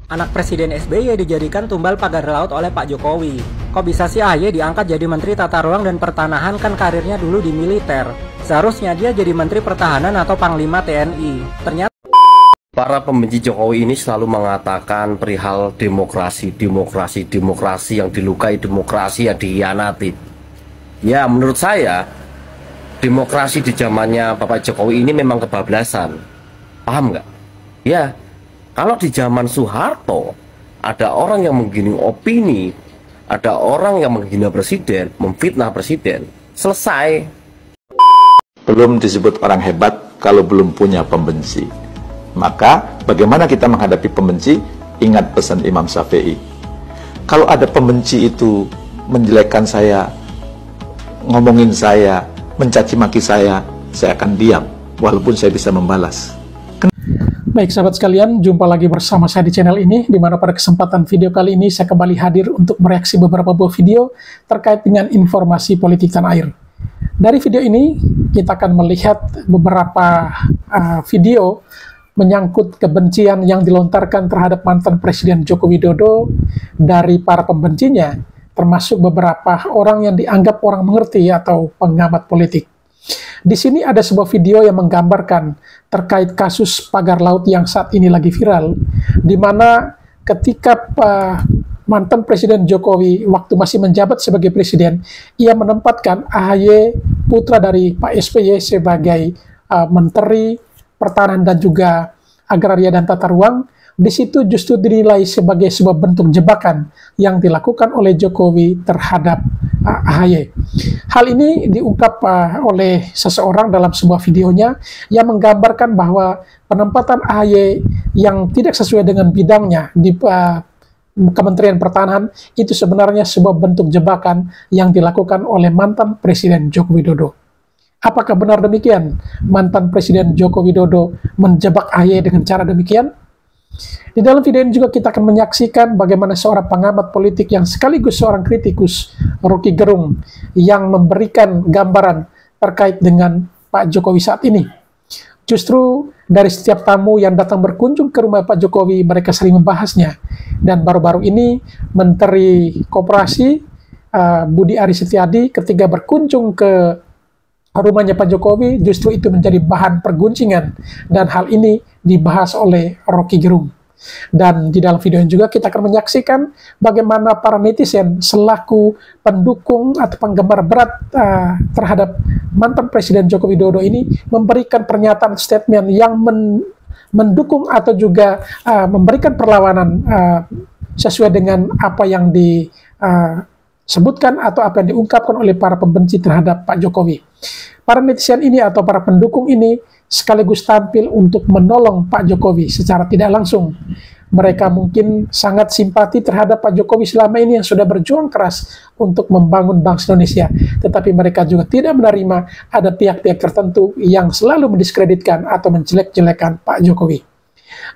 Anak Presiden SBY dijadikan tumbal pagar laut oleh Pak Jokowi. Kok bisa sih AHY diangkat jadi Menteri Tata Ruang dan Pertanahan, kan karirnya dulu di militer. Seharusnya dia jadi Menteri Pertahanan atau Panglima TNI. Ternyata para pembenci Jokowi ini selalu mengatakan perihal demokrasi yang dilukai, demokrasi yang dikhianati. Ya, menurut saya demokrasi di zamannya Bapak Jokowi ini memang kebablasan. Paham nggak? Ya, kalau di zaman Soeharto ada orang yang menggiring opini, ada orang yang menghina presiden, memfitnah presiden, selesai. Belum disebut orang hebat kalau belum punya pembenci. Maka bagaimana kita menghadapi pembenci? Ingat pesan Imam Syafi'i. Kalau ada pembenci itu menjelekkan saya, ngomongin saya, mencaci maki saya akan diam walaupun saya bisa membalas. Baik sahabat sekalian, jumpa lagi bersama saya di channel ini, di mana pada kesempatan video kali ini saya kembali hadir untuk mereaksi beberapa buah video terkait dengan informasi politik tanah air. Dari video ini kita akan melihat beberapa video menyangkut kebencian yang dilontarkan terhadap mantan Presiden Joko Widodo dari para pembencinya, termasuk beberapa orang yang dianggap orang mengerti atau pengamat politik. Di sini ada sebuah video yang menggambarkan terkait kasus pagar laut yang saat ini lagi viral, di mana ketika mantan Presiden Jokowi waktu masih menjabat sebagai presiden, ia menempatkan AHY, putra dari Pak SBY, sebagai Menteri Pertahanan dan juga Agraria dan Tata Ruang. Di situ justru dinilai sebagai sebuah bentuk jebakan yang dilakukan oleh Jokowi terhadap AHY. Hal ini diungkap oleh seseorang dalam sebuah videonya yang menggambarkan bahwa penempatan AHY yang tidak sesuai dengan bidangnya di Kementerian Pertahanan itu sebenarnya sebuah bentuk jebakan yang dilakukan oleh mantan Presiden Joko Widodo. Apakah benar demikian? Mantan Presiden Joko Widodo menjebak AHY dengan cara demikian? Di dalam video ini juga kita akan menyaksikan bagaimana seorang pengamat politik yang sekaligus seorang kritikus, Rocky Gerung, yang memberikan gambaran terkait dengan Pak Jokowi saat ini. Justru dari setiap tamu yang datang berkunjung ke rumah Pak Jokowi, mereka sering membahasnya. Dan baru-baru ini Menteri Koperasi Budi Aris Setiadi ketika berkunjung ke rumahnya Pak Jokowi, justru itu menjadi bahan perguncingan, dan hal ini dibahas oleh Rocky Gerung. Dan di dalam video ini juga kita akan menyaksikan bagaimana para netizen selaku pendukung atau penggemar berat terhadap mantan Presiden Joko Widodo ini memberikan pernyataan statement yang mendukung atau juga memberikan perlawanan sesuai dengan apa yang disebutkan atau apa yang diungkapkan oleh para pembenci terhadap Pak Jokowi. Para netizen ini atau para pendukung ini sekaligus tampil untuk menolong Pak Jokowi secara tidak langsung. Mereka mungkin sangat simpati terhadap Pak Jokowi selama ini yang sudah berjuang keras untuk membangun bangsa Indonesia. Tetapi mereka juga tidak menerima ada pihak-pihak tertentu yang selalu mendiskreditkan atau menjelek-jelekan Pak Jokowi.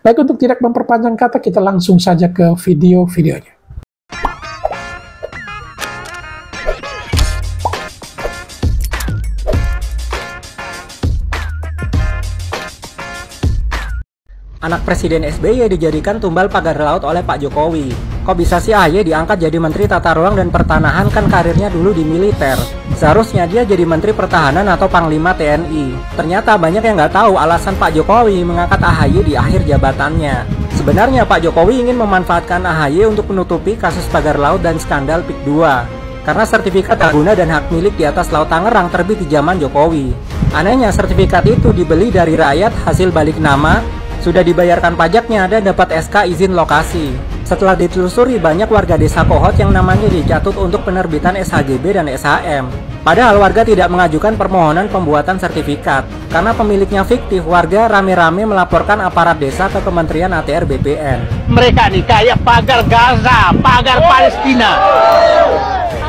Baik, untuk tidak memperpanjang kata, kita langsung saja ke video-videonya. anak Presiden SBY dijadikan tumbal pagar laut oleh Pak Jokowi. Kok bisa sih AHY diangkat jadi Menteri Tata Ruang dan Pertanahan, kan karirnya dulu di militer. Seharusnya dia jadi Menteri Pertahanan atau Panglima TNI. Ternyata banyak yang nggak tahu alasan Pak Jokowi mengangkat AHY di akhir jabatannya. Sebenarnya Pak Jokowi ingin memanfaatkan AHY untuk menutupi kasus pagar laut dan skandal PIK 2. Karena sertifikat guna dan hak milik di atas Laut Tangerang terbit di zaman Jokowi. Anehnya sertifikat itu dibeli dari rakyat hasil balik nama, sudah dibayarkan pajaknya dan dapat SK izin lokasi. Setelah ditelusuri, banyak warga desa Kohot yang namanya dicatut untuk penerbitan SHGB dan SHM. Padahal warga tidak mengajukan permohonan pembuatan sertifikat. Karena pemiliknya fiktif, warga rame-rame melaporkan aparat desa ke Kementerian ATR BPN. Mereka nih kayak pagar Gaza, pagar Palestina.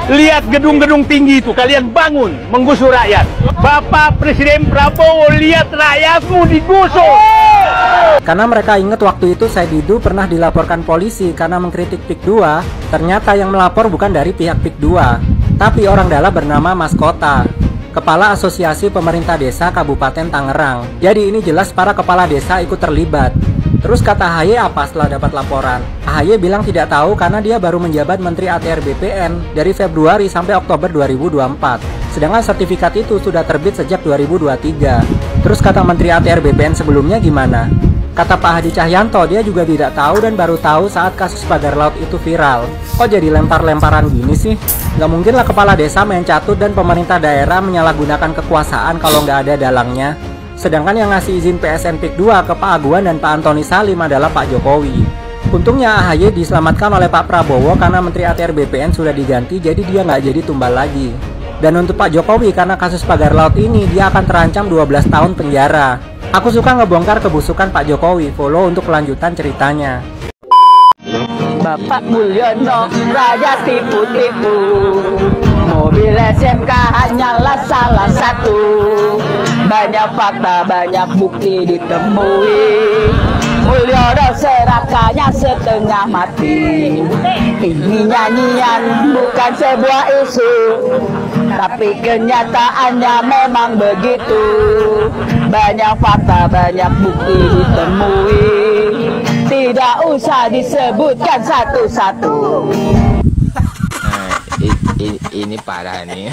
Lihat gedung-gedung tinggi itu, kalian bangun, menggusur rakyat. Bapak Presiden Prabowo, lihat rakyatmu digusur. Karena mereka ingat waktu itu Said Didu pernah dilaporkan polisi karena mengkritik PIK 2. Ternyata yang melapor bukan dari pihak PIK 2, tapi orang dalam bernama Mas Kota, Kepala Asosiasi Pemerintah Desa Kabupaten Tangerang. Jadi ini jelas para kepala desa ikut terlibat. Terus kata AHY apa setelah dapat laporan? AHY bilang tidak tahu karena dia baru menjabat Menteri ATR BPN dari Februari sampai Oktober 2024. Sedangkan sertifikat itu sudah terbit sejak 2023. Terus kata Menteri ATR BPN sebelumnya gimana? Kata Pak Hadi Cahyanto, dia juga tidak tahu dan baru tahu saat kasus pagar laut itu viral. Kok jadi lempar-lemparan gini sih? Gak mungkin lah kepala desa main catut dan pemerintah daerah menyalahgunakan kekuasaan kalau nggak ada dalangnya. Sedangkan yang ngasih izin PSN PIK 2 ke Pak Aguan dan Pak Antoni Salim adalah Pak Jokowi. Untungnya AHY diselamatkan oleh Pak Prabowo karena Menteri ATR BPN sudah diganti, jadi dia nggak jadi tumbal lagi. Dan untuk Pak Jokowi, karena kasus pagar laut ini, dia akan terancam 12 tahun penjara. Aku suka ngebongkar kebusukan Pak Jokowi, follow untuk kelanjutan ceritanya. Bapak Mulyono, raja tipu-tipu. Mobil SMK hanyalah salah satu. Banyak fakta, banyak bukti ditemui. Mulyono serakahnya setengah mati. Ini nyanyian bukan sebuah isu, tapi kenyataannya memang begitu. Banyak fakta, banyak bukti ditemui. Tidak usah disebutkan satu-satu. Ini parah nih.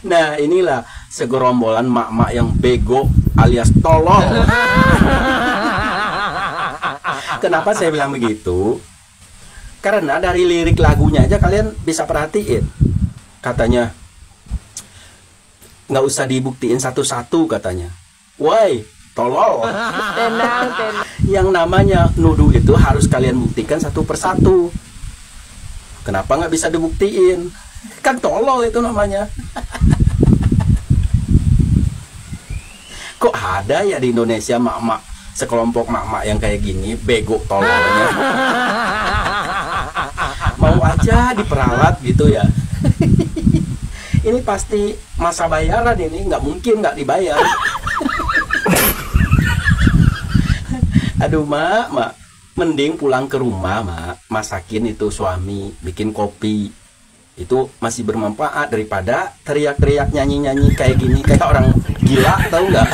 Nah, inilah segerombolan mak-mak yang bego alias tolol. Kenapa saya bilang begitu? Karena dari lirik lagunya aja kalian bisa perhatiin. Katanya, nggak usah dibuktiin satu-satu katanya. Woi, tolol. Tenang. Yang namanya nuduh itu harus kalian buktikan satu persatu. Kenapa nggak bisa dibuktiin? Kan tolol itu namanya. Kok ada ya di Indonesia mak-mak, sekelompok mak-mak yang kayak gini, bego tololnya. Mau aja diperalat gitu ya. Ini pasti masa bayaran ini, nggak mungkin nggak dibayar. Aduh mak, mending pulang ke rumah mak, masakin itu suami, bikin kopi. Itu masih bermanfaat daripada teriak-teriak nyanyi-nyanyi kayak gini, kayak orang gila, tahu nggak?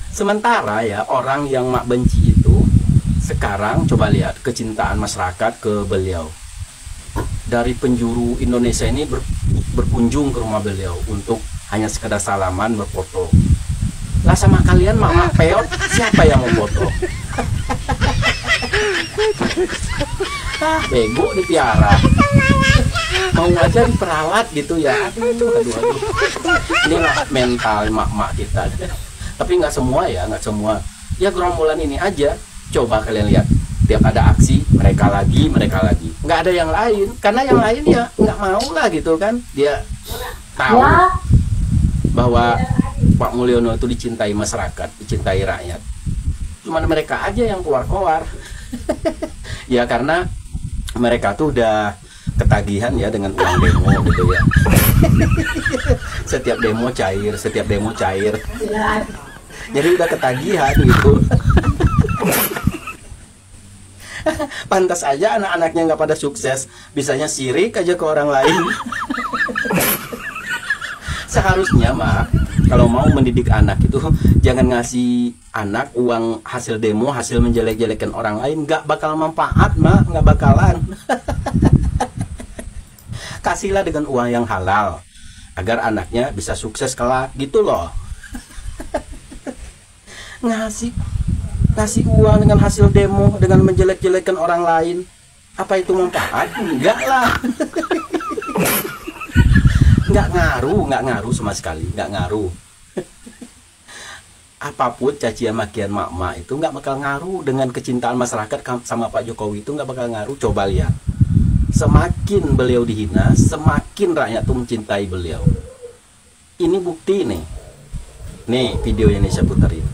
Sementara ya orang yang mak benci itu sekarang coba lihat kecintaan masyarakat ke beliau. Dari penjuru Indonesia ini berkunjung ke rumah beliau untuk hanya sekedar salaman, berfoto. Lah sama kalian mak-mak peot, siapa yang mau foto? Bego dipiara. Mau aja diperalat gitu ya. Aduh. Inilah mental mak-mak kita. Tapi nggak semua ya, nggak semua. Ya gerombolan ini aja. Coba kalian lihat. Tiap ada aksi, mereka lagi. Nggak ada yang lain. Karena yang lain ya nggak mau lah gitu kan. Dia tahu bahwa Pak Mulyono itu dicintai masyarakat, dicintai rakyat. Cuman mereka aja yang keluar-keluar. Ya karena mereka tuh udah ketagihan ya dengan uang demo gitu ya. Setiap demo cair. Jadi udah ketagihan gitu. Pantas aja anak-anaknya nggak pada sukses, bisanya sirik aja ke orang lain. Seharusnya mak, kalau mau mendidik anak itu jangan ngasih anak uang hasil demo, hasil menjelek-jelekan orang lain, nggak bakal manfaat mak, nggak bakalan. Kasihlah dengan uang yang halal agar anaknya bisa sukses kelak gitu loh. Ngasih uang dengan hasil demo, dengan menjelek-jelekan orang lain, apa itu manfaat? Enggak lah. Nggak ngaruh sama sekali, nggak ngaruh. Apapun cacian makian mak-mak itu nggak bakal ngaruh dengan kecintaan masyarakat sama Pak Jokowi, itu nggak bakal ngaruh. Coba lihat, semakin beliau dihina, semakin rakyat tuh mencintai beliau. Ini bukti nih video yang saya puterin.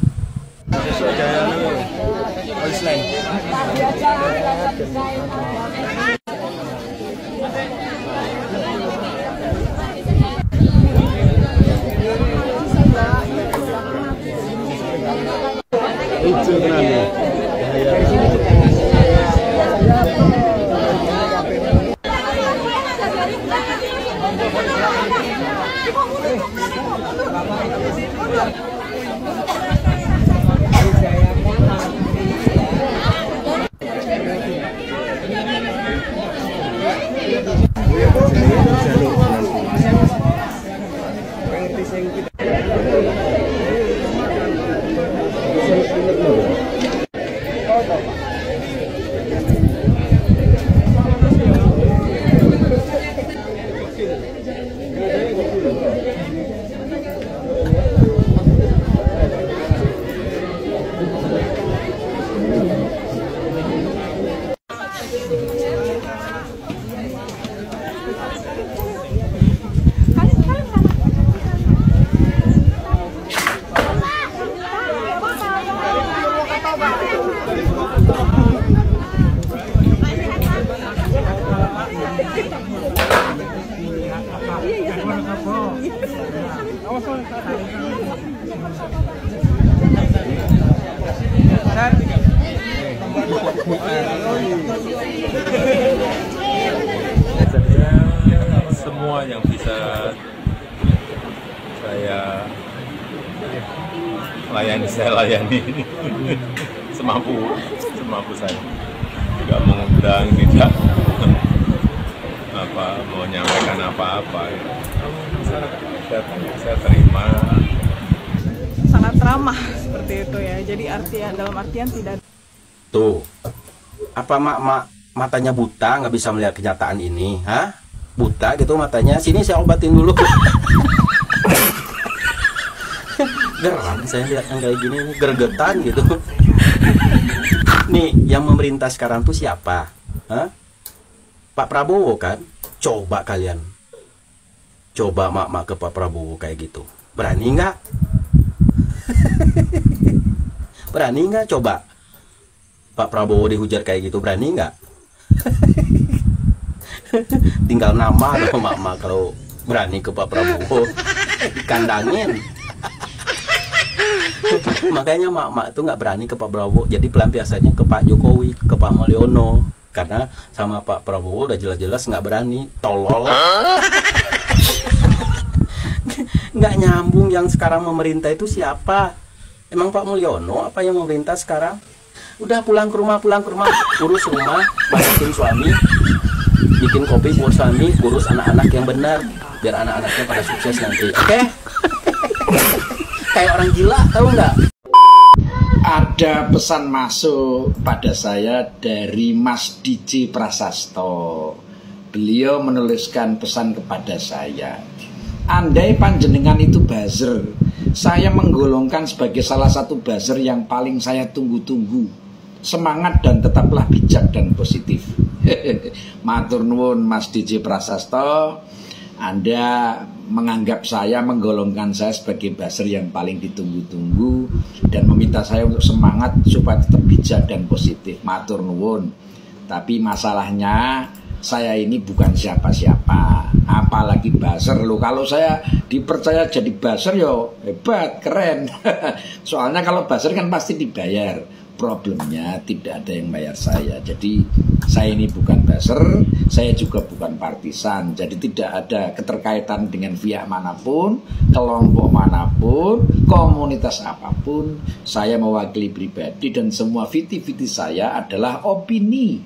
Semua yang bisa saya layani semampu saya, tidak mengundang, tidak mau menyampaikan apa-apa. Saya terima. Sangat ramah seperti itu ya. Jadi dalam artian tidak. Tuh, apa mak matanya buta nggak bisa melihat kenyataan ini, hah? Buta gitu matanya. Sini saya obatin dulu. Geram saya lihat yang kayak gini, gergetan gitu. Nih, yang memerintah sekarang tuh siapa? Hah? Pak Prabowo kan? Coba kalian. Coba mak ke Pak Prabowo kayak gitu. Berani nggak? Berani nggak coba? Pak Prabowo dihujat kayak gitu, berani nggak? Tinggal nama atau mak kalau berani ke Pak Prabowo dikandangin. Makanya mak tuh nggak berani ke Pak Prabowo, jadi pelampiasannya ke Pak Jokowi, ke Pak Mulyono, karena sama Pak Prabowo udah jelas-jelas nggak berani, tolol. Nggak nyambung. Yang sekarang memerintah itu siapa? Emang Pak Mulyono apa yang memerintah sekarang? Udah pulang ke rumah, urus rumah, masakin suami, bikin kopi buat suami, urus anak-anak yang benar, biar anak-anaknya pada sukses nanti. Oke? Kayak orang gila, tahu nggak? Ada pesan masuk pada saya dari Mas DJ Prasasto. Beliau menuliskan pesan kepada saya. Andai panjenengan itu buzzer, saya menggolongkan sebagai salah satu buzzer yang paling saya tunggu-tunggu. Semangat dan tetaplah bijak dan positif. Matur nuwun Mas DJ Prasasto. Anda menganggap saya, menggolongkan saya sebagai buzzer yang paling ditunggu-tunggu dan meminta saya untuk semangat supaya tetap bijak dan positif. Matur nuwun. Tapi masalahnya saya ini bukan siapa-siapa, apalagi buzzer loh. Kalau saya dipercaya jadi buzzer yo hebat, keren. Soalnya kalau buzzer kan pasti dibayar. Problemnya tidak ada yang bayar saya. Jadi saya ini bukan buzzer, saya juga bukan partisan. Jadi tidak ada keterkaitan dengan pihak manapun, kelompok manapun, komunitas apapun. Saya mewakili pribadi dan semua viti-viti saya adalah opini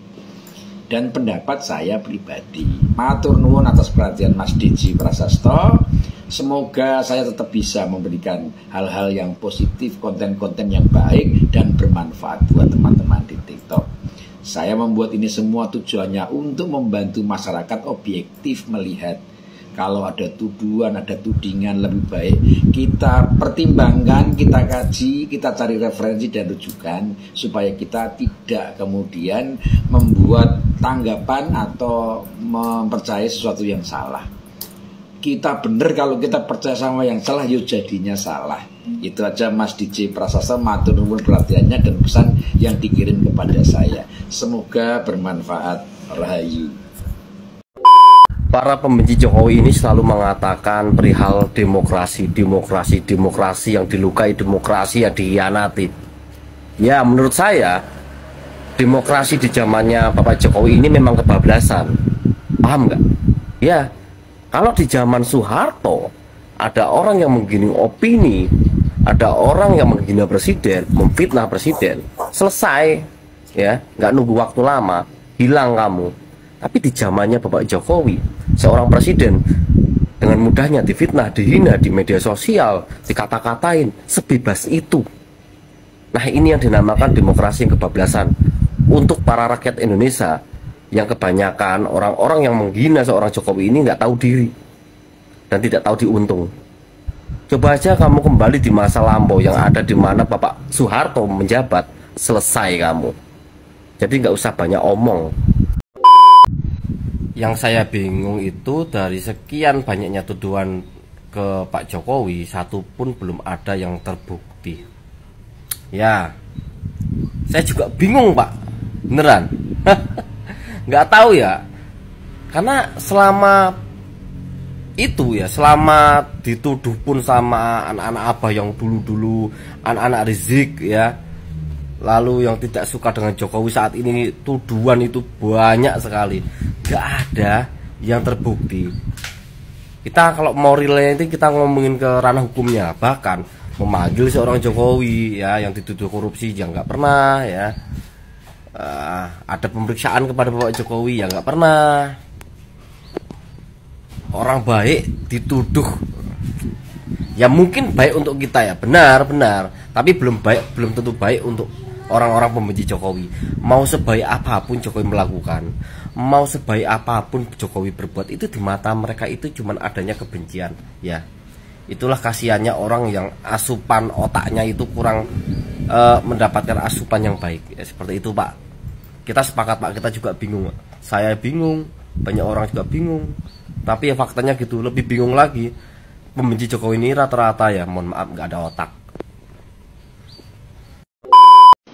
dan pendapat saya pribadi. Matur nuwun atas perhatian Mas DJ Prasasto. Semoga saya tetap bisa memberikan hal-hal yang positif, konten-konten yang baik dan bermanfaat buat teman-teman di TikTok. Saya membuat ini semua tujuannya untuk membantu masyarakat objektif melihat. Kalau ada tuduhan, ada tudingan, lebih baik kita pertimbangkan, kita kaji, kita cari referensi dan rujukan supaya kita tidak kemudian membuat tanggapan atau mempercayai sesuatu yang salah. Kita benar kalau kita percaya sama yang salah, yuk jadinya salah. Itu aja Mas DJ Prasasto, matur nuwun perhatiannya dan pesan yang dikirim kepada saya. Semoga bermanfaat. Rahayu. Para pembenci Jokowi ini selalu mengatakan perihal demokrasi yang dilukai, demokrasi yang dihianati. Ya, menurut saya demokrasi di zamannya Bapak Jokowi ini memang kebablasan. Paham nggak? Ya, kalau di zaman Soeharto ada orang yang menggiring opini, ada orang yang menghina presiden, memfitnah presiden, selesai, ya, nggak nunggu waktu lama, hilang kamu. Tapi di zamannya Bapak Jokowi, seorang presiden dengan mudahnya difitnah, dihina di media sosial, dikata-katain sebebas itu. Nah, ini yang dinamakan demokrasi yang kebablasan. Untuk para rakyat Indonesia yang kebanyakan orang-orang yang menghina seorang Jokowi ini nggak tahu diri dan tidak tahu diuntung. Coba aja kamu kembali di masa lampau yang ada di mana Bapak Soeharto menjabat, selesai kamu. Jadi nggak usah banyak omong. Yang saya bingung itu dari sekian banyaknya tuduhan ke Pak Jokowi, satu pun belum ada yang terbukti. Ya, saya juga bingung Pak, beneran. Nggak tahu ya, karena selama itu ya, selama dituduh pun sama anak-anak Abah yang dulu-dulu, anak-anak Rizik ya, lalu yang tidak suka dengan Jokowi saat ini, tuduhan itu banyak sekali, nggak ada yang terbukti. Kita kalau mau relay nanti kita ngomongin ke ranah hukumnya, bahkan memanggil seorang Jokowi ya yang dituduh korupsi yang nggak pernah ya. Ada pemeriksaan kepada Bapak Jokowi yang nggak pernah. Orang baik dituduh, ya mungkin baik untuk kita ya, benar, tapi belum tentu baik untuk orang-orang pembenci Jokowi. Mau sebaik apapun Jokowi melakukan, mau sebaik apapun Jokowi berbuat, itu di mata mereka itu cuman adanya kebencian ya. Itulah kasihannya orang yang asupan otaknya itu kurang mendapatkan asupan yang baik ya, seperti itu Pak. Kita sepakat Pak, kita juga bingung. Saya bingung, banyak orang juga bingung. Tapi ya faktanya gitu, lebih bingung lagi. Pembenci Jokowi ini rata-rata ya, mohon maaf, nggak ada otak.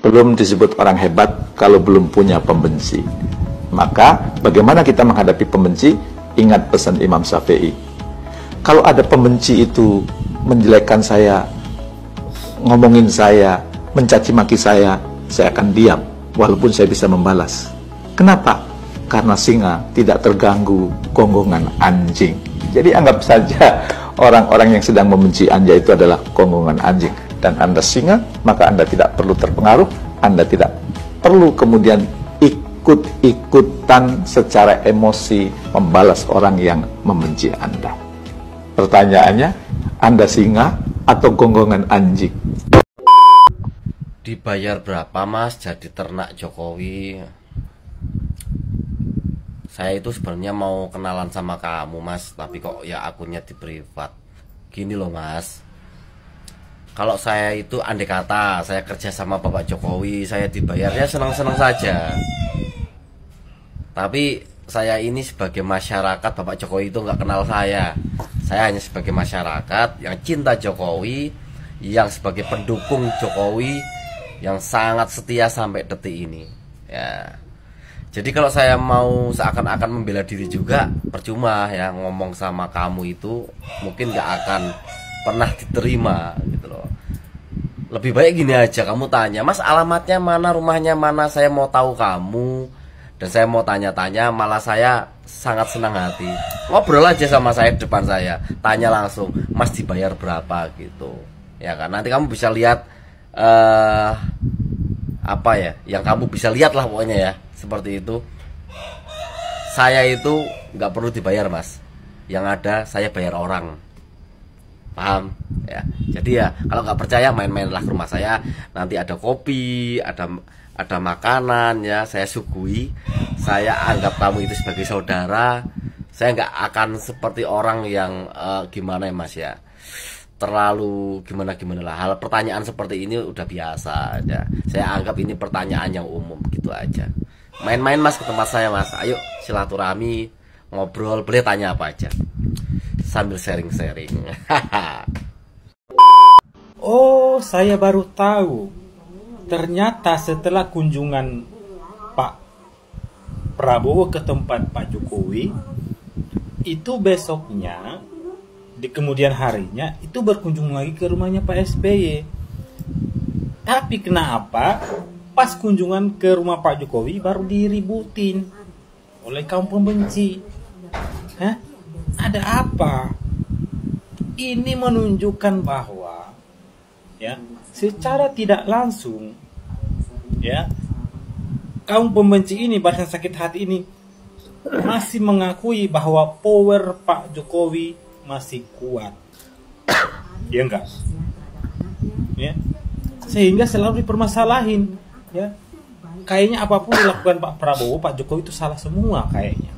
Belum disebut orang hebat kalau belum punya pembenci. Maka bagaimana kita menghadapi pembenci? Ingat pesan Imam Syafi'i. Kalau ada pembenci itu menjelekkan saya, ngomongin saya, mencaci maki saya akan diam walaupun saya bisa membalas. Kenapa? Karena singa tidak terganggu gonggongan anjing. Jadi anggap saja orang-orang yang sedang membenci Anda itu adalah gonggongan anjing. Dan Anda singa, maka Anda tidak perlu terpengaruh, Anda tidak perlu kemudian ikut-ikutan secara emosi membalas orang yang membenci Anda. Pertanyaannya, Anda singa atau gonggongan anjing? Dibayar berapa Mas jadi ternak Jokowi? Saya itu sebenarnya mau kenalan sama kamu Mas, tapi kok ya akunnya di privat. Gini loh Mas, kalau saya itu andai kata saya kerja sama Bapak Jokowi, saya dibayarnya senang-senang saja. Tapi saya ini sebagai masyarakat, Bapak Jokowi itu nggak kenal saya. Saya hanya sebagai masyarakat yang cinta Jokowi, yang sebagai pendukung Jokowi, yang sangat setia sampai detik ini ya. Jadi kalau saya mau seakan-akan membela diri juga percuma ya, ngomong sama kamu itu mungkin nggak akan pernah diterima gitu loh. Lebih baik gini aja, kamu tanya, Mas alamatnya mana, rumahnya mana, saya mau tahu kamu, dan saya mau tanya-tanya, malah saya sangat senang hati. Ngobrol aja sama saya depan saya, tanya langsung, Mas dibayar berapa gitu ya kan. Nanti kamu bisa lihat apa ya, yang kamu bisa lihat lah pokoknya ya, seperti itu. Saya itu nggak perlu dibayar Mas, yang ada saya bayar orang, paham ya. Jadi ya kalau nggak percaya main-mainlah ke rumah saya, nanti ada kopi, ada makanan ya, saya suguhi. Saya anggap kamu itu sebagai saudara. Saya nggak akan seperti orang yang gimana ya Mas ya, terlalu gimana lah. Hal pertanyaan seperti ini udah biasa aja. Saya anggap ini pertanyaan yang umum gitu aja. Main-main Mas ke tempat saya Mas, ayo silaturahmi, ngobrol, boleh tanya apa aja sambil sharing-sharing. Oh, saya baru tahu, ternyata setelah kunjungan Pak Prabowo ke tempat Pak Jokowi, itu besoknya di kemudian harinya itu berkunjung lagi ke rumahnya Pak SBY. Tapi kenapa pas kunjungan ke rumah Pak Jokowi baru diributin oleh kaum pembenci? Hah? Ada apa? Ini menunjukkan bahwa ya, secara tidak langsung ya, kaum pembenci ini, barisan sakit hati ini masih mengakui bahwa power Pak Jokowi masih kuat. Ya enggak? Ya. Sehingga selalu dipermasalahin, ya. Kayaknya apapun dilakukan Pak Prabowo, Pak Jokowi itu salah semua kayaknya.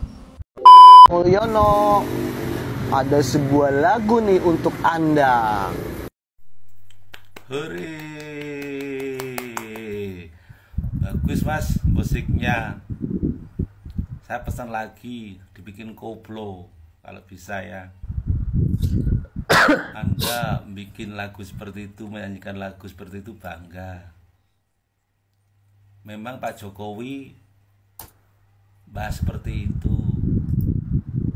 Mulyono, ada sebuah lagu nih untuk Anda. Hore, bagus mas musiknya. Saya pesan lagi dibikin koplo kalau bisa ya. Anda bikin lagu seperti itu, menyanyikan lagu seperti itu, bangga. Memang Pak Jokowi bahas seperti itu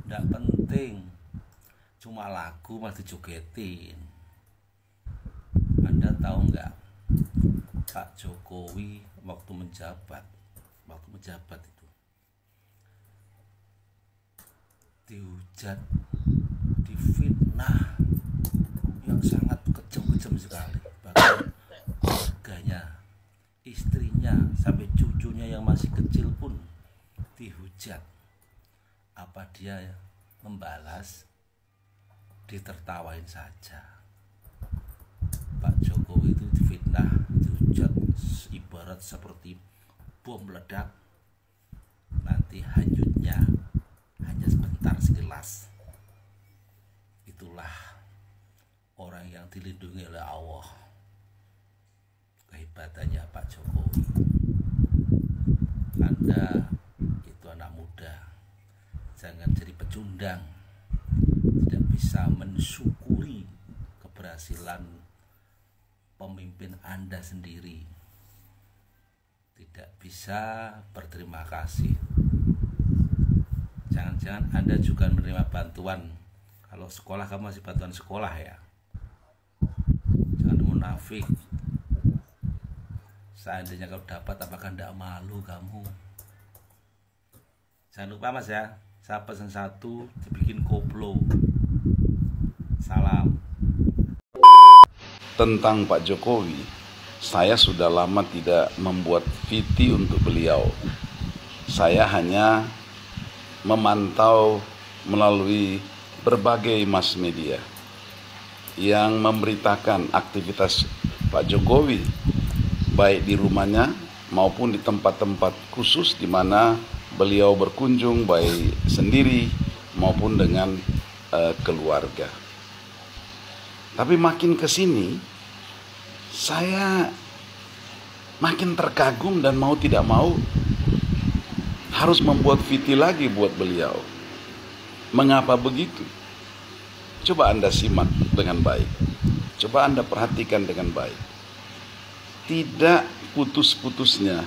tidak penting, cuma lagu masih dijogetin. Anda tahu nggak, Pak Jokowi waktu menjabat itu dihujat, difitnah yang sangat kejam-kejam sekali. Bahkan keluarganya, istrinya, sampai cucunya yang masih kecil pun dihujat. Apa dia membalas? Ditertawain saja. Pak Jokowi itu difitnah, dihujat, ibarat seperti bom meledak. Nanti hanyutnya hanya sebentar, sekilas. Itulah orang yang dilindungi oleh Allah. Kehebatannya Pak Jokowi. Anda itu anak muda, jangan jadi pecundang. Tidak bisa mensyukuri keberhasilan pemimpin Anda sendiri. Tidak bisa berterima kasih. Jangan-jangan Anda juga menerima bantuan. Kalau sekolah kamu masih bantuan sekolah ya. Jangan munafik. Seandainya kau dapat, apakah tidak malu kamu? Jangan lupa mas ya, saya pesan satu, dibikin koplo. Salam. Tentang Pak Jokowi, saya sudah lama tidak membuat VT untuk beliau. Saya hanya memantau melalui berbagai mass media yang memberitakan aktivitas Pak Jokowi, baik di rumahnya maupun di tempat-tempat khusus di mana beliau berkunjung, baik sendiri maupun dengan keluarga. Tapi makin ke sini saya makin terkagum dan mau tidak mau harus membuat VT lagi buat beliau. Mengapa begitu? Coba Anda simak dengan baik. Coba Anda perhatikan dengan baik. Tidak putus-putusnya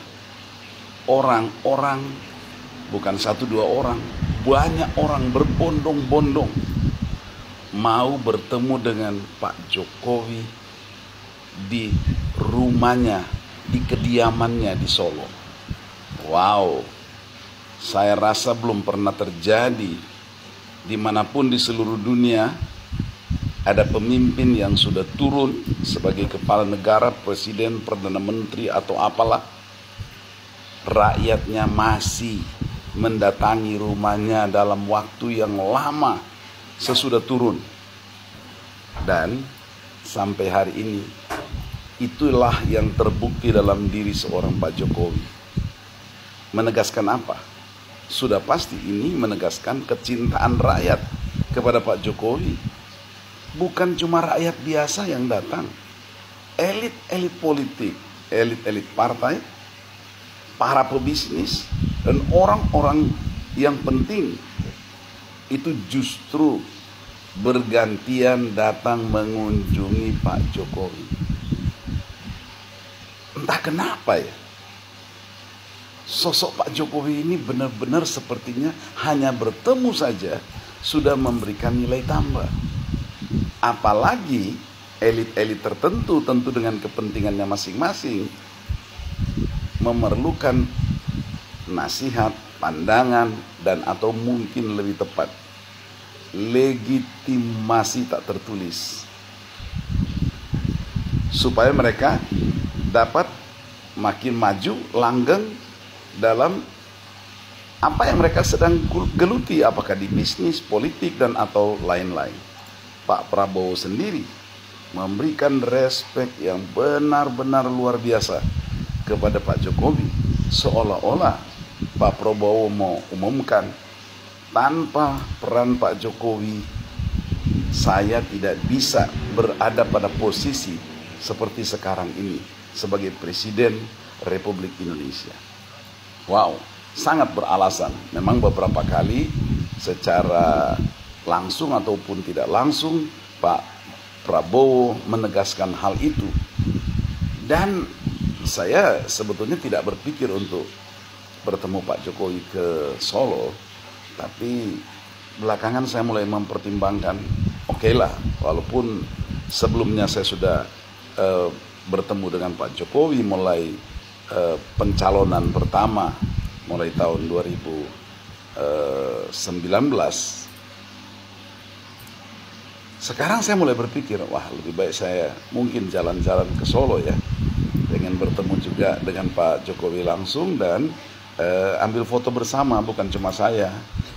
orang-orang, bukan satu dua orang, banyak orang berbondong-bondong mau bertemu dengan Pak Jokowi di rumahnya, di kediamannya di Solo. Wow, saya rasa belum pernah terjadi dimanapun di seluruh dunia ada pemimpin yang sudah turun sebagai kepala negara, presiden, perdana menteri atau apalah, rakyatnya masih mendatangi rumahnya dalam waktu yang lama sesudah turun. Dan sampai hari ini itulah yang terbukti dalam diri seorang Pak Jokowi. Menegaskan apa? Sudah pasti ini menegaskan kecintaan rakyat kepada Pak Jokowi. Bukan cuma rakyat biasa yang datang, elit-elit politik, elit-elit partai, para pebisnis, dan orang-orang yang penting itu justru bergantian datang mengunjungi Pak Jokowi. Entah kenapa ya, sosok Pak Jokowi ini benar-benar sepertinya hanya bertemu saja sudah memberikan nilai tambah. Apalagi elit-elit tertentu tentu dengan kepentingannya masing-masing memerlukan nasihat, pandangan, dan atau mungkin lebih tepat legitimasi tak tertulis supaya mereka dapat makin maju, langgeng dalam apa yang mereka sedang geluti, apakah di bisnis, politik, dan atau lain-lain. Pak Prabowo sendiri memberikan respek yang benar-benar luar biasa kepada Pak Jokowi, seolah-olah Pak Prabowo mau umumkan, tanpa peran Pak Jokowi saya tidak bisa berada pada posisi seperti sekarang ini sebagai Presiden Republik Indonesia. Wow, sangat beralasan. Memang beberapa kali secara langsung ataupun tidak langsung Pak Prabowo menegaskan hal itu. Dan saya sebetulnya tidak berpikir untuk bertemu Pak Jokowi ke Solo, tapi belakangan saya mulai mempertimbangkan, oke lah, walaupun sebelumnya saya sudah bertemu dengan Pak Jokowi mulai pencalonan pertama mulai tahun 2019. Sekarang saya mulai berpikir, wah lebih baik saya mungkin jalan-jalan ke Solo ya, pengen bertemu juga dengan Pak Jokowi langsung dan ambil foto bersama. Bukan cuma saya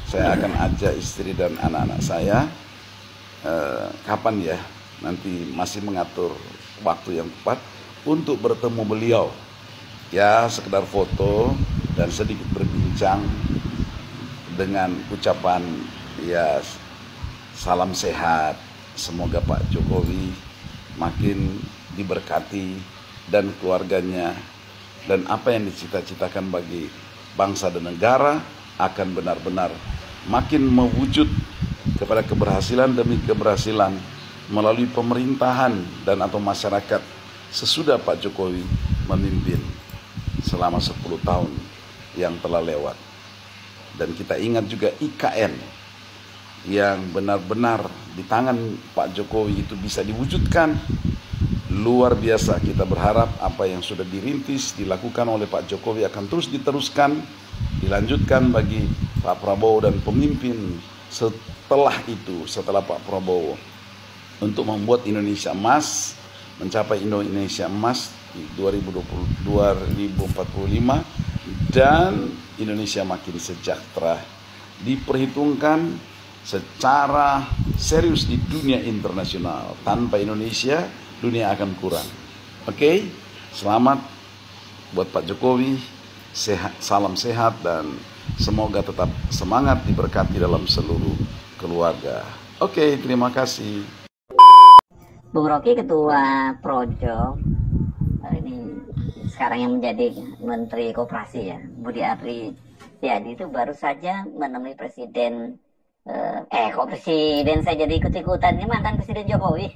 akan ajak istri dan anak-anak saya. Kapan ya, nanti masih mengatur waktu yang tepat untuk bertemu beliau. Ya sekedar foto dan sedikit berbincang dengan ucapan ya salam sehat. Semoga Pak Jokowi makin diberkati dan keluarganya, dan apa yang dicita-citakan bagi bangsa dan negara akan benar-benar makin mewujud kepada keberhasilan demi keberhasilan melalui pemerintahan dan atau masyarakat sesudah Pak Jokowi memimpin selama 10 tahun yang telah lewat. Dan kita ingat juga IKN yang benar-benar di tangan Pak Jokowi itu bisa diwujudkan. Luar biasa, kita berharap apa yang sudah dirintis, dilakukan oleh Pak Jokowi akan terus diteruskan, dilanjutkan bagi Pak Prabowo dan pemimpin setelah itu, setelah Pak Prabowo, untuk membuat Indonesia emas, mencapai Indonesia emas di 2045 dan Indonesia makin sejahtera. Diperhitungkan secara serius di dunia internasional. Tanpa Indonesia, dunia akan kurang. Oke, selamat buat Pak Jokowi, salam sehat dan semoga tetap semangat, diberkati dalam seluruh keluarga. Oke, terima kasih. Bung Rocky Ketua Projo ini sekarang yang menjadi Menteri Koperasi ya, Budi Ari Setiadi itu baru saja menemui Presiden kok presiden saya jadi ikut-ikutan, ini mantan Presiden Jokowi.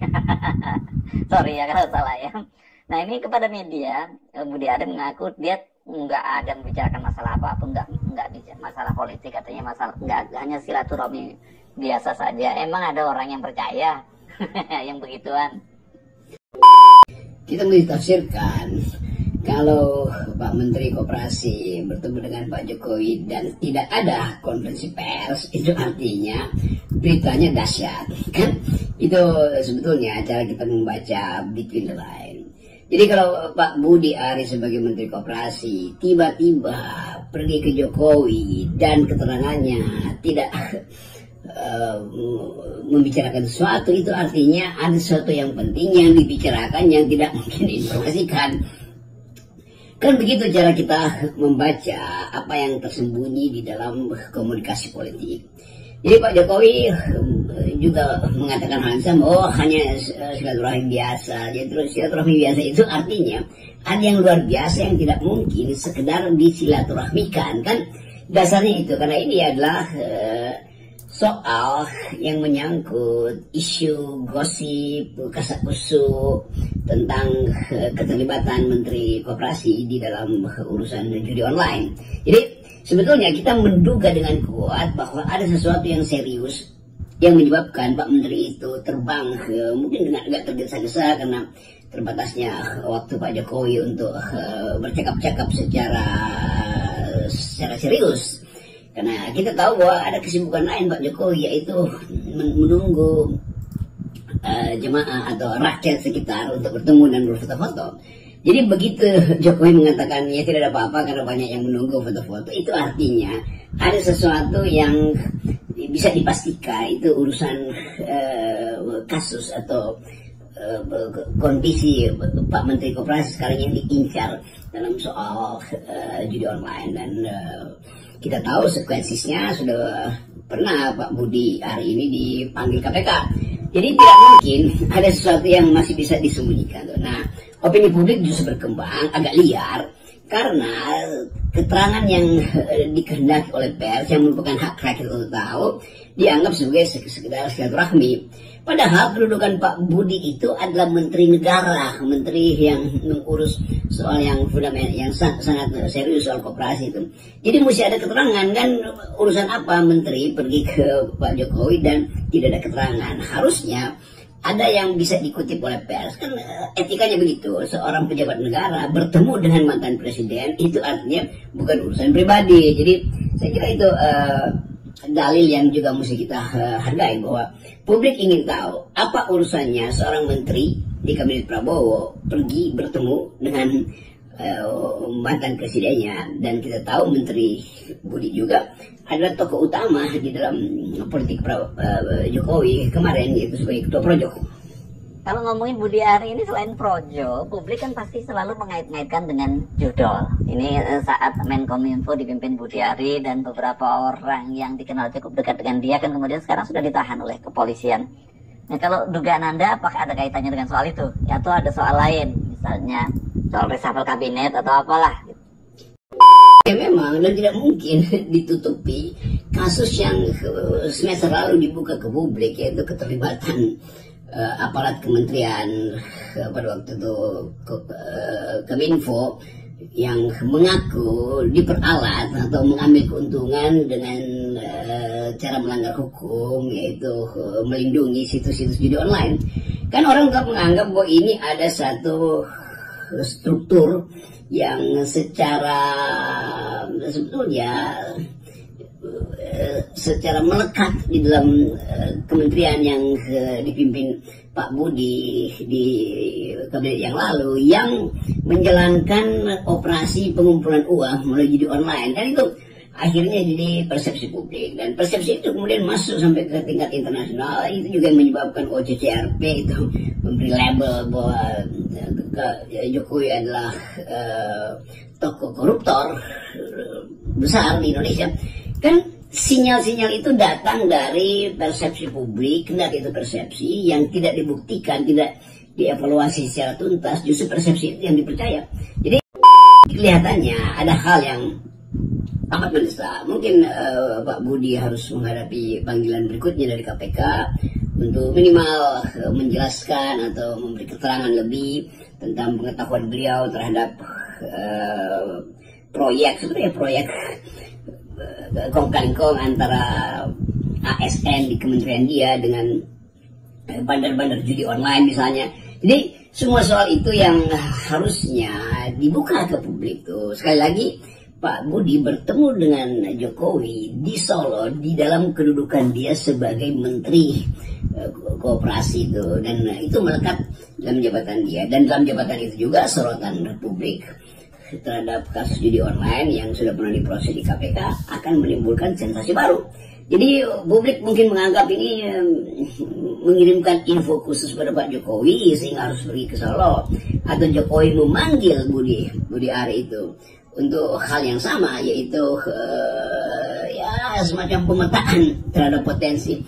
Sorry ya kalau salah ya. Nah ini kepada media, Budi Ari mengaku dia nggak ada membicarakan masalah apa-apa, nggak bicara masalah politik, katanya masalah nggak, hanya silaturahmi biasa saja. Emang ada orang yang percaya yang begituan? Kita ditafsirkan kalau Pak Menteri Koperasi bertemu dengan Pak Jokowi dan tidak ada konferensi pers, itu artinya beritanya dahsyat, kan? Itu sebetulnya cara kita membaca between the line. Jadi kalau Pak Budi Ari sebagai Menteri Koperasi tiba-tiba pergi ke Jokowi dan keterangannya tidak membicarakan sesuatu, itu artinya ada sesuatu yang penting yang dibicarakan yang tidak mungkin diinformasikan. Kan begitu cara kita membaca apa yang tersembunyi di dalam komunikasi politik. Jadi Pak Jokowi juga mengatakan hal sama, oh hanya silaturahmi biasa. Jadi terus silaturahmi biasa itu artinya ada yang luar biasa yang tidak mungkin sekedar disilaturahmikan, kan? Dasarnya itu, karena ini adalah soal yang menyangkut isu gosip, kasakusuk tentang keterlibatan Menteri Koperasi di dalam urusan judi online. Jadi sebetulnya kita menduga dengan kuat bahwa ada sesuatu yang serius yang menyebabkan Pak Menteri itu terbang mungkin dengan agak tergesa-gesa karena terbatasnya waktu Pak Jokowi untuk bercakap-cakap secara serius. Karena kita tahu bahwa ada kesibukan lain Pak Jokowi, yaitu menunggu jemaah atau rakyat sekitar untuk bertemu dan berfoto-foto. Jadi begitu Jokowi mengatakan ya tidak ada apa-apa karena banyak yang menunggu foto-foto, itu artinya ada sesuatu yang bisa dipastikan itu urusan kasus atau kondisi Pak Menteri Koperasi sekarang yang diincar dalam soal judi online. Dan kita tahu sekuensinya sudah pernah Pak Budi hari ini dipanggil KPK. Jadi tidak mungkin ada sesuatu yang masih bisa disembunyikan. Nah, opini publik justru berkembang agak liar karena keterangan yang dikehendaki oleh pers yang merupakan hak rakyat untuk tahu dianggap sebagai sekedar silaturahmi. Padahal kedudukan Pak Budi itu adalah menteri negara, menteri yang mengurus soal yang fundamental, yang sangat serius soal koperasi itu. Jadi mesti ada keterangan kan, urusan apa menteri pergi ke Pak Jokowi dan tidak ada keterangan. Harusnya ada yang bisa dikutip oleh pers, kan etikanya begitu. Seorang pejabat negara bertemu dengan mantan presiden itu artinya bukan urusan pribadi. Jadi saya kira itu dalil yang juga mesti kita hargai, bahwa publik ingin tahu apa urusannya seorang menteri di kabinet Prabowo pergi bertemu dengan mantan presidennya. Dan kita tahu Menteri Budi juga adalah tokoh utama di dalam politik Jokowi kemarin, yaitu sebagai ketua Projo. Kalau ngomongin Budi Ari ini, selain Projo, publik kan pasti selalu mengait-ngaitkan dengan judol. Ini saat Menkominfo dipimpin Budi Ari dan beberapa orang yang dikenal cukup dekat dengan dia kan kemudian sekarang sudah ditahan oleh kepolisian. Nah, kalau dugaan Anda apakah ada kaitannya dengan soal itu? Atau ada soal lain, misalnya soal reshuffle kabinet atau apalah? Ya memang, dan tidak mungkin ditutupi kasus yang semester lalu dibuka ke publik, yaitu keterlibatan aparat kementerian pada waktu itu Kominfo yang mengaku diperalat atau mengambil keuntungan dengan cara melanggar hukum, yaitu melindungi situs-situs judi online. Kan orang tetap menganggap bahwa ini ada satu struktur yang secara sebetulnya secara melekat di dalam kementerian yang dipimpin Pak Budi di kabinet yang lalu, yang menjalankan operasi pengumpulan uang melalui judi online. Dan itu akhirnya jadi persepsi publik, dan persepsi itu kemudian masuk sampai ke tingkat internasional. Itu juga yang menyebabkan OCCRP itu memberi label bahwa Jokowi adalah tokoh koruptor besar di Indonesia. Kan sinyal-sinyal itu datang dari persepsi publik, kendati itu persepsi yang tidak dibuktikan, tidak dievaluasi secara tuntas, justru persepsi itu yang dipercaya. Jadi kelihatannya ada hal yang amat mendesak. Mungkin Pak Budi harus menghadapi panggilan berikutnya dari KPK untuk minimal menjelaskan atau memberi keterangan lebih tentang pengetahuan beliau terhadap proyek, sebenarnya proyek kong-kali-kong antara ASN di kementerian dia dengan bandar-bandar judi online misalnya. Jadi semua soal itu yang harusnya dibuka ke publik tuh. Sekali lagi, Pak Budi bertemu dengan Jokowi di Solo di dalam kedudukan dia sebagai Menteri Koperasi itu, dan itu melekat dalam jabatan dia. Dan dalam jabatan itu juga sorotan publik terhadap kasus judi online yang sudah pernah diproses di KPK akan menimbulkan sensasi baru. Jadi publik mungkin menganggap ini mengirimkan info khusus pada Pak Jokowi sehingga harus pergi ke Solo, atau Jokowi memanggil Budi Ari itu untuk hal yang sama, yaitu ya semacam pemetaan terhadap potensi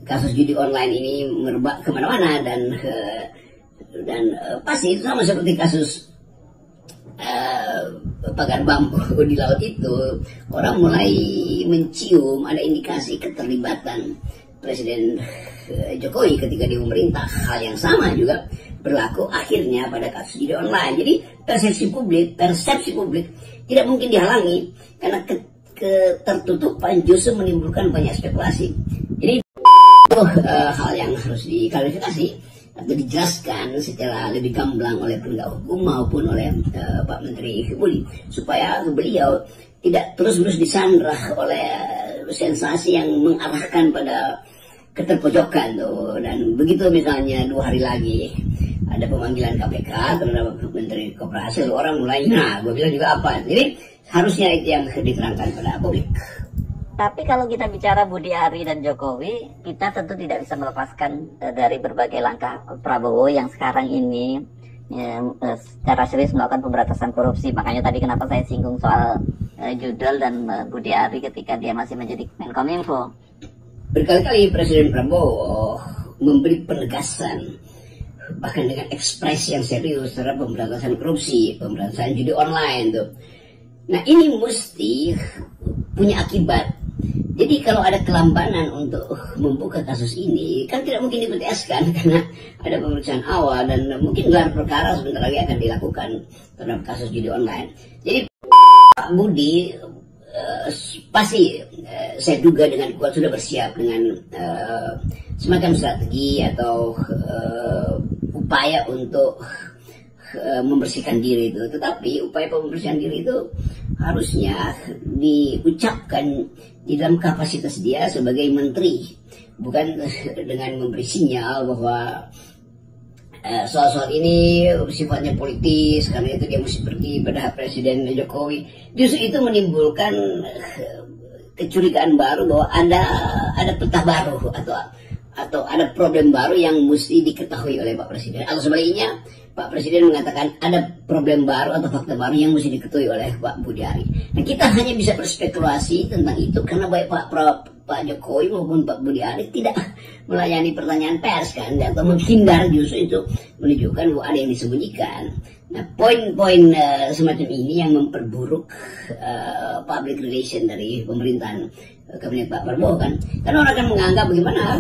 kasus judi online ini merebak kemana-mana. Dan pasti itu sama seperti kasus pagar bambu di laut itu, orang mulai mencium ada indikasi keterlibatan Presiden Jokowi ketika di pemerintah. Hal yang sama juga berlaku akhirnya pada kasus judi online. Jadi persepsi publik tidak mungkin dihalangi karena ketertutupan justru menimbulkan banyak spekulasi. Jadi itu hal yang harus diklarifikasi atau dijelaskan secara lebih gamblang oleh penegak hukum maupun oleh Pak Menteri Budi, supaya beliau tidak terus-menerus disandra oleh sensasi yang mengarahkan pada keterpojokan tuh. Dan begitu misalnya 2 hari lagi ada pemanggilan KPK terhadap Menteri Koperasi, orang mulai, nah gue bilang juga apa. Jadi harusnya itu yang diterangkan pada publik. Tapi kalau kita bicara Budi Ari dan Jokowi, kita tentu tidak bisa melepaskan dari berbagai langkah Prabowo yang sekarang ini secara serius melakukan pemberantasan korupsi. Makanya tadi kenapa saya singgung soal Judel dan Budi Ari ketika dia masih menjadi Menkominfo. Berkali-kali Presiden Prabowo memberi penegasan, bahkan dengan ekspresi yang serius terhadap pemberantasan korupsi, pemberantasan judi online tuh. Nah ini mesti punya akibat. Jadi kalau ada kelambanan untuk membuka kasus ini, kan tidak mungkin dibereskan karena ada pemeriksaan awal dan mungkin gelar perkara sebentar lagi akan dilakukan terhadap kasus judi online. Jadi Pak Budi pasti saya duga dengan kuat sudah bersiap dengan semacam strategi atau upaya untuk membersihkan diri itu. Tetapi upaya pembersihan diri itu harusnya diucapkan di dalam kapasitas dia sebagai menteri, bukan dengan memberi sinyal bahwa soal-soal ini sifatnya politis karena itu dia mesti pergi pada Presiden Jokowi. Justru itu menimbulkan kecurigaan baru bahwa ada peta baru atau ada problem baru yang mesti diketahui oleh Pak Presiden, atau sebaliknya Pak Presiden mengatakan ada problem baru atau fakta baru yang mesti diketahui oleh Pak Budi Ari. Nah kita hanya bisa berspekulasi tentang itu karena baik Pak Jokowi maupun Pak Budi Ari tidak melayani pertanyaan pers kan, atau menghindar. Justru itu menunjukkan bahwa ada yang disembunyikan. Nah poin-poin semacam ini yang memperburuk public relation dari pemerintahan kabinet Pak Prabowo kan, karena orang akan menganggap bagaimana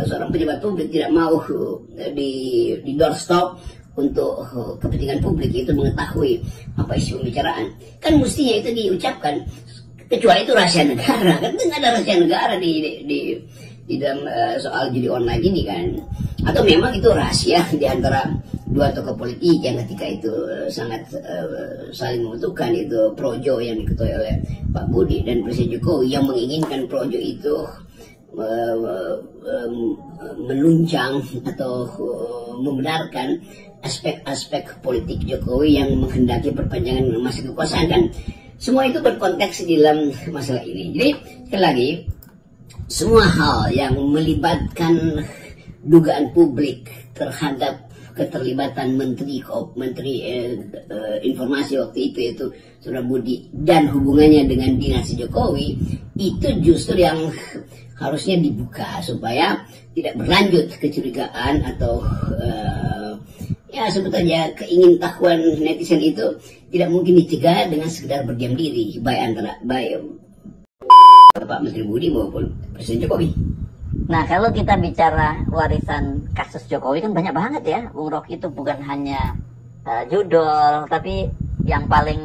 seorang pejabat publik tidak mau di doorstop untuk kepentingan publik itu mengetahui apa isi pembicaraan. Kan mestinya itu diucapkan, kecuali itu rahasia negara kan, tidak ada rahasia negara di dalam soal judi online ini kan, atau memang itu rahasia di antara dua tokoh politik yang ketika itu sangat saling membutuhkan, itu Projo yang diketuai oleh Pak Budi dan Presiden Jokowi yang menginginkan Projo itu meluncang atau membenarkan aspek-aspek politik Jokowi yang menghendaki perpanjangan masa kekuasaan kan. Semua itu berkonteks di dalam masalah ini. Jadi sekali lagi, semua hal yang melibatkan dugaan publik terhadap keterlibatan Menteri Informasi waktu itu yaitu Saudara Budi dan hubungannya dengan dinasti Jokowi, itu justru yang harusnya dibuka supaya tidak berlanjut kecurigaan atau ya sebetulnya keingintahuan netizen itu tidak mungkin dicegah dengan sekedar berdiam diri baik Pak Menteri Budi maupun Presiden Jokowi. Nah kalau kita bicara warisan kasus Jokowi kan banyak banget ya, Bung Rocky, itu bukan hanya judol, tapi yang paling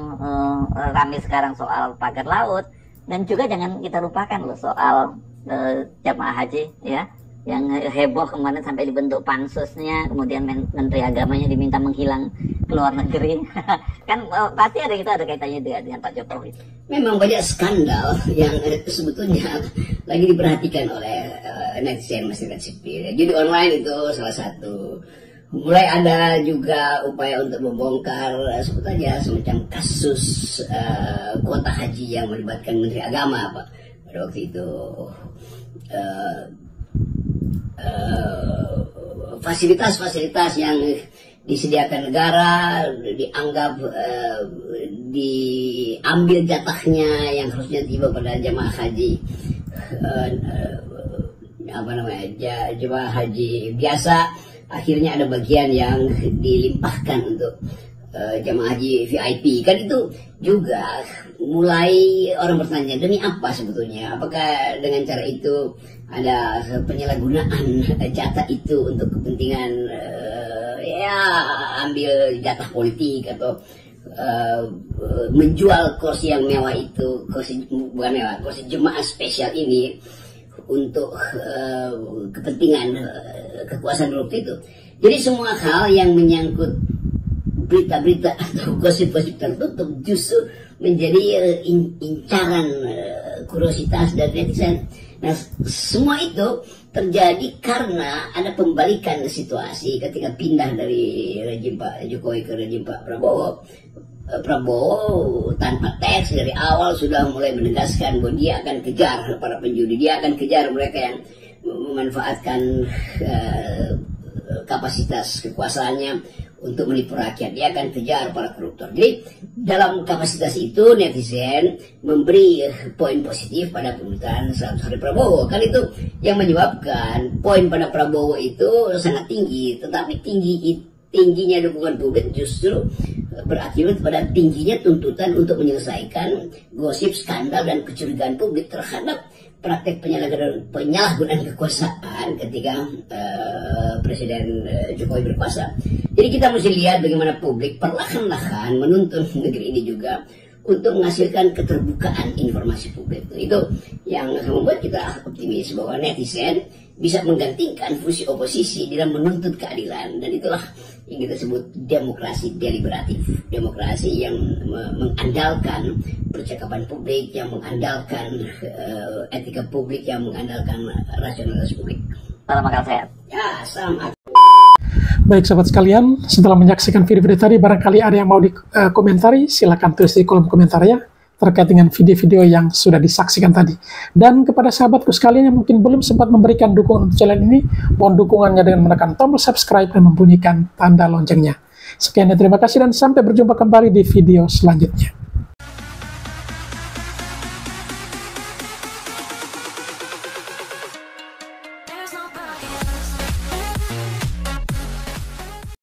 ramai sekarang soal pagar laut, dan juga jangan kita lupakan loh soal jamaah haji ya, yang heboh kemarin sampai dibentuk pansusnya, kemudian Menteri Agamanya diminta menghilang ke luar negeri. Kan pasti ada kaitannya dengan Pak Jokowi. Memang banyak skandal yang sebetulnya lagi diperhatikan oleh netizen masyarakat sipil. Jadi online itu salah satu. Mulai ada juga upaya untuk membongkar sebetulnya semacam kasus kuota haji yang melibatkan Menteri Agama Pak pada waktu itu. Fasilitas-fasilitas yang disediakan negara dianggap diambil jatahnya yang harusnya tiba pada jamaah haji jemaah haji biasa, akhirnya ada bagian yang dilimpahkan untuk jemaah haji VIP. Kan itu juga mulai orang bertanya, demi apa sebetulnya? Apakah dengan cara itu ada penyalahgunaan jatah itu untuk kepentingan ambil jatah politik atau menjual kursi yang mewah itu, kursi jemaah spesial ini untuk kepentingan kekuasaan waktu itu. Jadi semua hal yang menyangkut berita-berita atau gosip-gosip tertutup justru menjadi incaran kuriositas dan netizen. Nah semua itu terjadi karena ada pembalikan situasi ketika pindah dari rejim Pak Jokowi ke rejim Pak Prabowo. Prabowo tanpa teks dari awal sudah mulai menegaskan bahwa dia akan kejar para penjudi, dia akan kejar mereka yang memanfaatkan kapasitas kekuasaannya untuk menipu rakyat, dia akan kejar para koruptor. Jadi dalam kapasitas itu netizen memberi poin positif pada pemerintahan 100 hari Prabowo. Kan itu yang menyebabkan poin pada Prabowo itu sangat tinggi, tetapi tingginya dukungan publik justru berakibat pada tingginya tuntutan untuk menyelesaikan gosip, skandal, dan kecurigaan publik terhadap praktek penyalahgunaan kekuasaan ketika Presiden Jokowi berkuasa. Jadi kita mesti lihat bagaimana publik perlahan-lahan menuntun negeri ini juga untuk menghasilkan keterbukaan informasi publik. Itu yang membuat kita optimis bahwa netizen bisa menggantikan fungsi oposisi dalam menuntut keadilan, dan itulah yang kita sebut demokrasi deliberatif, demokrasi yang mengandalkan percakapan publik, yang mengandalkan etika publik, yang mengandalkan rasionalitas publik. Salam akal sehat. Ya, salam akal. Baik sahabat sekalian, setelah menyaksikan video-video tadi, barangkali ada yang mau dikomentari, silakan tulis di kolom komentar ya, terkait dengan video-video yang sudah disaksikan tadi. Dan kepada sahabatku sekalian yang mungkin belum sempat memberikan dukungan untuk channel ini, mohon dukungannya dengan menekan tombol subscribe dan membunyikan tanda loncengnya. Sekian dan terima kasih, dan sampai berjumpa kembali di video selanjutnya.